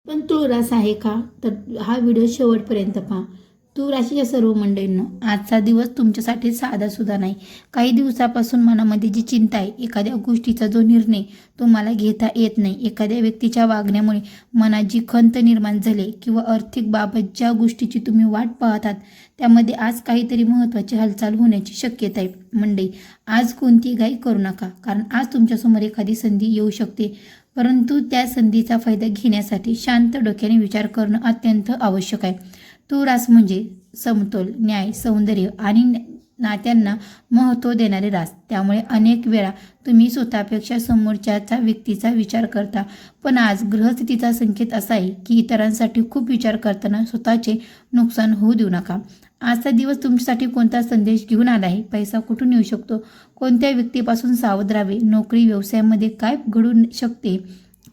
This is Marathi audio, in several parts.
पण तूळ रास आहे का? तर हा व्हिडिओ शेवटपर्यंत पहा. तूळ राशीच्या सर्व मंडळींनो, आजचा दिवस तुमच्यासाठी साधा सुद्धा नाही. काही दिवसापासून मनामध्ये जी चिंता आहे, एखाद्या गोष्टीचा जो निर्णय तुम्हाला घेता येत नाही, एखाद्या व्यक्तीच्या वागण्यामुळे मनात जी खंत निर्माण झाली किंवा आर्थिक बाबत ज्या गोष्टीची तुम्ही वाट पाहतात, त्यामध्ये आज काहीतरी महत्त्वाची हालचाल होण्याची शक्यता आहे. मंडळी, आज कोणती घाई करू नका, कारण आज तुमच्यासमोर एखादी संधी येऊ शकते. परंतु त्या संधीचा फायदा घेण्यासाठी शांत डोक्याने विचार करणं अत्यंत आवश्यक आहे. तो रास म्हणजे समतोल, न्याय, सौंदर्य आणि नात्यांना महत्त्व देणारे रास. त्यामुळे अनेक वेळा तुम्ही स्वतःपेक्षा समोरच्याचा व्यक्तीचा विचार करता, पण आज ग्रहस्थितीचा संकेत असा आहे की इतरांसाठी खूप विचार करताना स्वतःचे नुकसान होऊ देऊ नका. आजचा दिवस तुमच्यासाठी कोणता संदेश घेऊन आला आहे? पैसा कुठून येऊ शकतो? कोणत्या व्यक्तीपासून सावध राहावे? नोकरी व्यवसायामध्ये काय घडू शकते?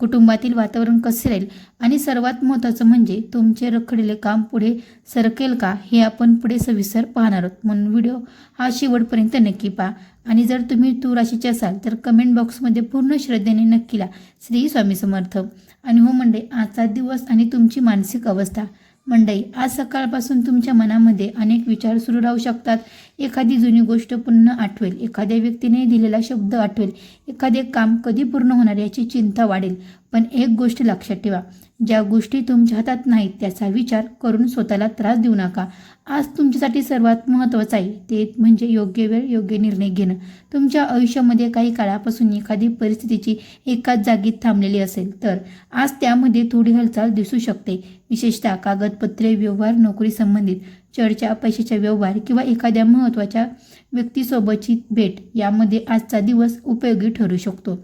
कुटुंबातील वातावरण कसे राहील? आणि सर्वात महत्त्वाचं म्हणजे तुमचे रखडलेले काम पुढे सरकेल का, हे आपण पुढे सविस्तर पाहणार आहोत. म्हणून व्हिडिओ हा शेवटपर्यंत नक्की पहा. आणि जर तुम्ही तूळ राशीचे असाल तर कमेंट बॉक्समध्ये पूर्ण श्रद्धेने नक्की लिहा, श्री स्वामी समर्थ. आणि हो मंडळी, आजचा दिवस आणि तुमची मानसिक अवस्था. मंडळी, आज सकाळपासून तुमच्या मनामध्ये अनेक विचार सुरू राहू शकतात. एखादी जुनी गोष्ट पुन्हा आठवेल, एखाद्या व्यक्तीने दिलेला शब्द आठवेल, एखादे काम कधी पूर्ण होणार याची चिंता वाढेल. पण एक गोष्ट लक्षात ठेवा, ज्या गोष्टी तुमच्या हातात नाहीत त्याचा विचार करून स्वतःला त्रास देऊ नका. आज तुमच्यासाठी सर्वात महत्त्वाचं आहे ते म्हणजे योग्य वेळ, योग्य निर्णय घेणं. तुमच्या आयुष्यामध्ये काही काळापासून एखादी परिस्थितीची एकाच जागी थांबलेली असेल तर आज त्यामध्ये थोडी हालचाल दिसू शकते. विशेषतः कागदपत्रे व्यवहार, नोकरी संबंधित चर्चा, पैशाच्या व्यवहार किंवा एखाद्या महत्त्वाच्या व्यक्तीसोबतची भेट यामध्ये आजचा दिवस उपयोगी ठरू शकतो.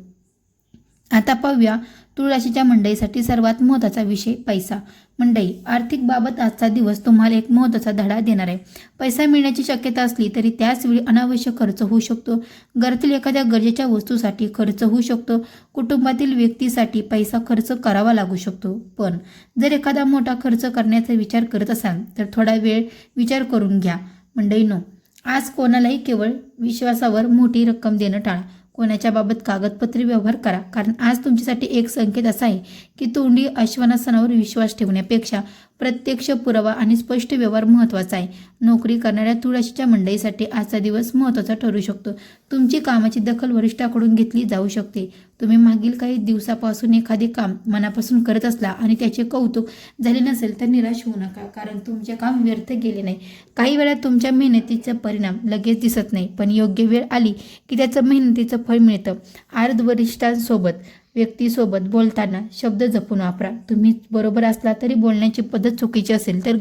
आता पाहूया तूळ राशीच्या मंडळीसाठी सर्वात महत्त्वाचा विषय पैसा. मंडळी, आर्थिक बाबत आजचा दिवस तुम्हाला एक महत्त्वाचा धडा देणार आहे. पैसा मिळण्याची शक्यता असली तरी त्याच वेळी अनावश्यक खर्च होऊ शकतो. घरातील एखाद्या गरजेच्या वस्तूसाठी खर्च होऊ शकतो. कुटुंबातील व्यक्तीसाठी पैसा खर्च करावा लागू शकतो. पण जर एखादा मोठा खर्च करण्याचा विचार करत असाल तर थोडा वेळ विचार करून घ्या. मंडळींनो, आज कोणालाही केवळ विश्वासावर मोठी रक्कम देणं टाळा. कोणाच्या बाबत कागदपत्रे व्यवहार करा, कारण आज तुमच्यासाठी एक संकेत असा आहे की तोंडी आश्वासनावर विश्वास ठेवण्यापेक्षा प्रत्यक्ष पुरावा आणि स्पष्ट व्यवहार महत्त्वाचा आहे. नोकरी करणाऱ्या तूळ राशीच्या मंडळीसाठी आजचा दिवस महत्त्वाचा ठरू शकतो. तुमची कामाची दखल वरिष्ठाकडून घेतली जाऊ शकते. तुम्ही मागील काही दिवसापासून एखादे काम मनापासून करत असला आणि त्याचे कौतुक झाले नसेल तर निराश होऊ नका, कारण तुमचे काम व्यर्थ गेले नाही. काही वेळा तुमच्या मेहनतीचा परिणाम लगेच दिसत नाही, पण योग्य वेळ आली की त्याचं मेहनतीचं फळ मिळतं. आज वरिष्ठांसोबत व्यक्तीसोबत बोलताना शब्द जपून वापरा. तुम्ही बरोबर असला तरी बोलण्याची पद्धत चुकीची असेल तर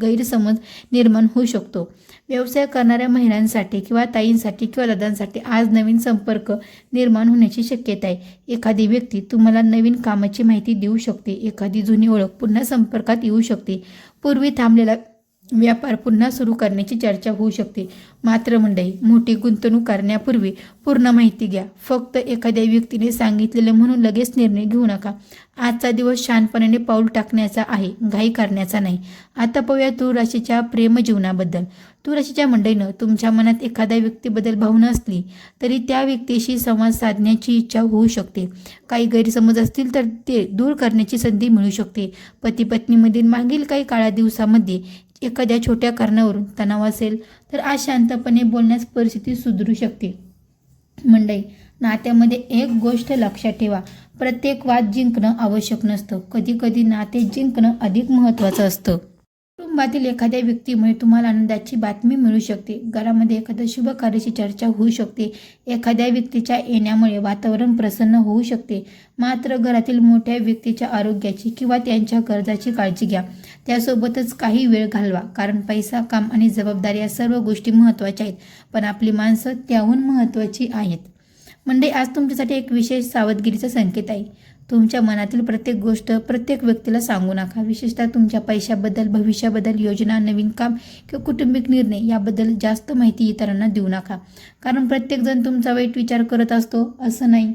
गैरसमज निर्माण होऊ शकतो. व्यवसाय करणाऱ्या महिलांसाठी किंवा ताईंसाठी किंवा दादांसाठी आज नवीन संपर्क निर्माण होण्याची शक्यता आहे. एखादी व्यक्ती तुम्हाला नवीन कामाची माहिती देऊ शकते. एखादी जुनी ओळख पुन्हा संपर्कात येऊ शकते. पूर्वी थांबलेला व्यापार पुन्हा सुरू करण्याची चर्चा होऊ शकते. मात्र मंडळी, मोठी गुंतवणूक करण्यापूर्वी पूर्ण माहिती घ्या. फक्त एखाद्या व्यक्तीने सांगितलेले म्हणून लगेच निर्णय घेऊ नका. आजचा दिवस शांतपणाने पाऊल टाकण्याचा आहे, घाई करण्याचा नाही. आता पाहूया तूळ राशीच्या प्रेम जीवनाबद्दल. तूळ राशीच्या मंडळीनं तुमच्या मनात एखाद्या व्यक्तीबद्दल भावना असली तरी त्या व्यक्तीशी संवाद साधण्याची इच्छा होऊ शकते. काही गैरसमज असतील तर ते दूर करण्याची संधी मिळू शकते. पती पत्नीमधील मागील काही काळा दिवसामध्ये एखाद्या छोट्या कारणावरून तणाव असेल तर आज शांतपणे बोलण्यास परिस्थिती सुधारू शकते. मंडळी, नात्यामध्ये एक गोष्ट लक्षात ठेवा, प्रत्येक वाद जिंकणं आवश्यक नसतं. कधी कधी नाते जिंकणं अधिक महत्त्वाचं असतं. कुटुंबातील एखाद्या व्यक्तीमुळे तुम्हाला आनंदाची बातमी मिळू शकते. घरामध्ये एखाद्या शुभ कार्याची चर्चा होऊ शकते. एखाद्या व्यक्तीच्या येण्यामुळे वातावरण प्रसन्न होऊ शकते. मात्र घरातील मोठ्या व्यक्तीच्या आरोग्याची किंवा त्यांच्या गरजाची काळजी घ्या. त्यासोबतच काही वेळ घालवा, कारण पैसा, काम आणि जबाबदारी या सर्व गोष्टी महत्त्वाच्या आहेत, पण आपली माणसं त्याहून महत्त्वाची आहेत. म्हणजे आज तुमच्यासाठी एक विशेष सावधगिरीचा संकेत आहे. तुमच्या मनातील प्रत्येक गोष्ट प्रत्येक व्यक्तीला सांगू नका. विशेषतः तुमच्या पैशाबद्दल, भविष्याबद्दल, योजना, नवीन काम किंवा कौटुंबिक निर्णय याबद्दल जास्त माहिती इतरांना देऊ नका, कारण प्रत्येकजण तुमचा वाईट विचार करत असतो असं नाही.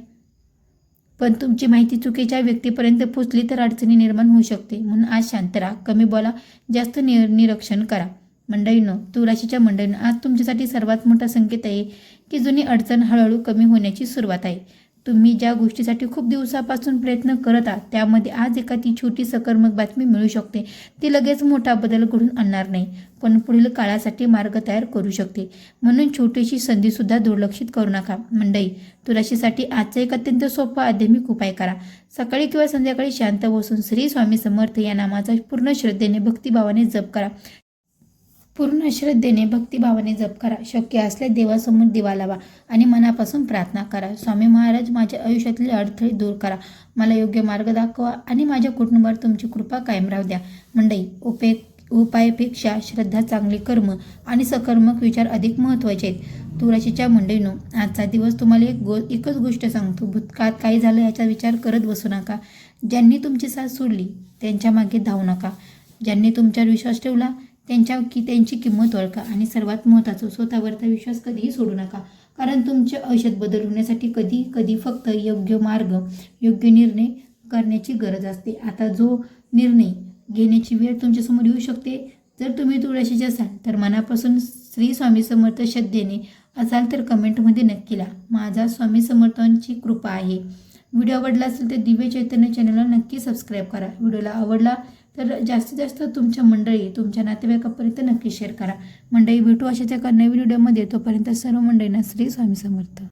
पण तुमची माहिती चुकीच्या व्यक्तीपर्यंत पोचली तर अडचणी निर्माण होऊ शकते. म्हणून आज शांत राहा, कमी बोला, जास्त निरीक्षण करा. मंडळींनो, तूळ राशीच्या मंडळींनो, आज तुमच्यासाठी सर्वात मोठा संकेत आहे की जुनी अडचण हळूहळू कमी होण्याची सुरुवात आहे. तुम्ही ज्या गोष्टीसाठी खूप दिवसापासून प्रयत्न करत आहात त्यामध्ये आज एखादी छोटी सकारात्मक बातमी मिळू शकते. ती लगेच मोठा बदल घडून आणणार नाही, पण पुढील काळासाठी मार्ग तयार करू शकते. म्हणून छोटीशी संधीसुद्धा दुर्लक्षित करू नका. मंडळी, तुळशीसाठी आजचा एक अत्यंत सोपा आध्यात्मिक उपाय करा. सकाळी किंवा संध्याकाळी शांत बसून श्री स्वामी समर्थ या नामाचा पूर्ण श्रद्धेने भक्तिभावाने जप करा. जप करा. शक्य असल्यास देवासमोर दिवा लावा आणि मनापासून प्रार्थना करा. स्वामी महाराज, माझ्या आयुष्यातले अडथळे दूर करा, मला योग्य मार्ग दाखवा आणि माझ्या कुटुंबावर तुमची कृपा कायम राहू द्या. मंडळी, उपायापेक्षा श्रद्धा, चांगली कर्म आणि सकारात्मक विचार अधिक महत्त्वाचे आहेत. तुळशीच्या मंडळींनो, आजचा दिवस तुम्हाला एकच गोष्ट सांगतो. भूतकाळात काही झालं याचा विचार करत बसू नका. ज्यांनी तुमची साथ सोडली त्यांच्या मागे धावू नका. ज्यांनी तुमच्यावर विश्वास ठेवला त्यांची किंमत ओळखा आणि सर्वात महत्त्वाचं, स्वतःवरचा विश्वास कधीही सोडू नका. कारण तुमचे आयुष्यात बदल होण्यासाठी कधी फक्त योग्य मार्ग, योग्य निर्णय करण्याची गरज असते. आता जो निर्णय घेण्याची वेळ तुमच्यासमोर येऊ शकते. जर तुम्ही तुळशीचे असाल तर मनापासून श्री स्वामी समर्थ श्रद्धेने असाल तर कमेंटमध्ये नक्की लिहा, माझा स्वामी समर्थांची कृपा आहे. व्हिडिओ आवडला असेल तर दिव्य चैतन्य चॅनलला नक्की सबस्क्राईब करा. व्हिडिओला आवडला तर जास्तीत जास्त तुमच्या मंडळी, तुमच्या नातेवाईकापर्यंत नक्की शेअर करा. मंडळी, भेटू अशाच एका नवीन व्हिडिओमध्ये. तोपर्यंत सर्व मंडळींना श्री स्वामी समर्थ.